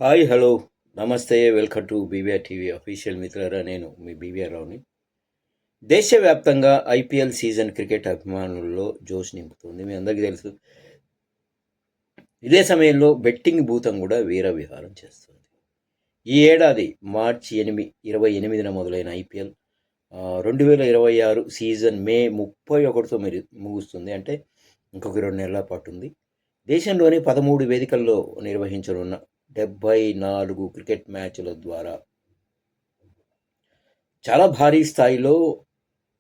Hi hello నమస్తే welcome to BVR TV official మిత్రులారా. నేను మీ బీవీఆర్ రావుని. దేశవ్యాప్తంగా ఐపీఎల్ సీజన్ క్రికెట్ అభిమానుల్లో జోష్ నింపుతుంది. మీ అందరికీ తెలుసు. ఇదే సమయంలో బెట్టింగ్ భూతం కూడా వీర విహారం చేస్తుంది. ఈ ఏడాది మార్చి 28న మొదలైన ఐపీఎల్ 2026 సీజన్ మే 31తో ముగుస్తుంది. అంటే ఇంకొక 2 నెలల పాటు ఉంది. దేశంలోని 13 వేదికల్లో నిర్వహించనున్న 74 క్రికెట్ మ్యాచ్ల ద్వారా చాలా భారీ స్థాయిలో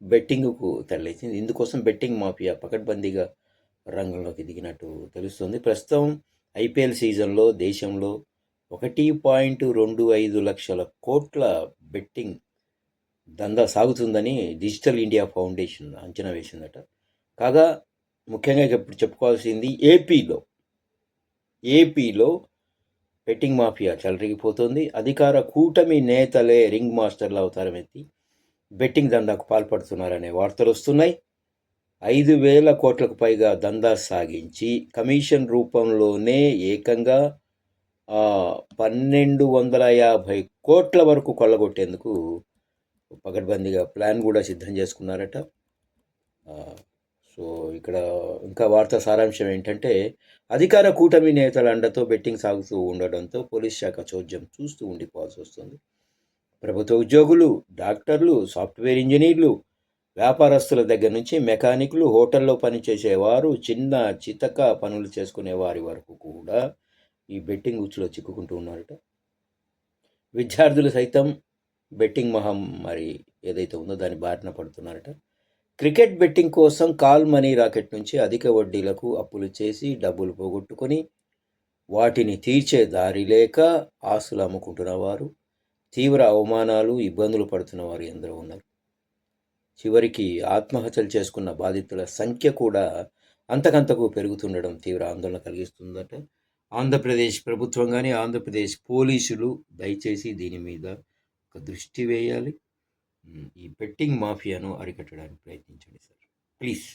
బెట్టింగ్కు తెరలేచింది. ఇందుకోసం బెట్టింగ్ మాఫియా పకడ్బందీగా రంగంలోకి దిగినట్టు తెలుస్తుంది. ప్రస్తుతం ఐపీఎల్ సీజన్లో దేశంలో 1.25 లక్షల కోట్ల బెట్టింగ్ దందా సాగుతుందని డిజిటల్ ఇండియా ఫౌండేషన్ అంచనా వేసిందట. కాగా ముఖ్యంగా ఇప్పుడు చెప్పుకోవాల్సింది ఏపీలో బెట్టింగ్ మాఫియా చెలరేగిపోతుంది. అధికార కూటమి నేతలే రింగ్ మాస్టర్ల అవతారం ఎత్తి బెట్టింగ్ దందాకు పాల్పడుతున్నారనే వార్తలు వస్తున్నాయి. 5,000 కోట్లకు పైగా దందా సాగించి కమిషన్ రూపంలోనే ఏకంగా 1,250 కోట్ల వరకు కొల్లగొట్టేందుకు పకడ్బందీగా ప్లాన్ కూడా సిద్ధం చేసుకున్నారట. సో ఇక్కడ ఇంకా వార్తా సారాంశం ఏంటంటే, అధికార కూటమి నేతల అండతో బెట్టింగ్ సాగుతూ ఉండడంతో పోలీస్ శాఖ చోద్యం చూస్తూ ఉండిపోవాల్సి వస్తుంది. ప్రభుత్వ ఉద్యోగులు, డాక్టర్లు, సాఫ్ట్వేర్ ఇంజనీర్లు, వ్యాపారస్తుల దగ్గర నుంచి మెకానిక్లు, హోటల్లో పనిచేసేవారు, చిన్న చితక పనులు చేసుకునే వారి వరకు కూడా ఈ బెట్టింగ్ ఉచ్చులో చిక్కుకుంటూ ఉన్నారట. విద్యార్థులు సైతం బెట్టింగ్ మహమ్మారి ఏదైతే ఉందో దాని బారిన పడుతున్నారట. క్రికెట్ బెట్టింగ్ కోసం కాల్ మనీ రాకెట్ నుంచి అధిక వడ్డీలకు అప్పులు చేసి డబ్బులు పోగొట్టుకొని వాటిని తీర్చే దారి లేక ఆస్తులు అమ్ముకుంటున్న వారు, తీవ్ర అవమానాలు, ఇబ్బందులు పడుతున్న వారు ఎందరో ఉన్నారు. చివరికి ఆత్మహత్యలు చేసుకున్న బాధితుల సంఖ్య కూడా అంతకంతకు పెరుగుతుండడం తీవ్ర ఆందోళన కలిగిస్తుందట. ఆంధ్రప్రదేశ్ ప్రభుత్వం కానీ ఆంధ్రప్రదేశ్ పోలీసులు దయచేసి దీని మీద ఒక దృష్టి వేయాలి. ఈ బెట్టింగ్ మాఫియాను అరికట్టడానికి ప్రయత్నించండి సార్, ప్లీజ్.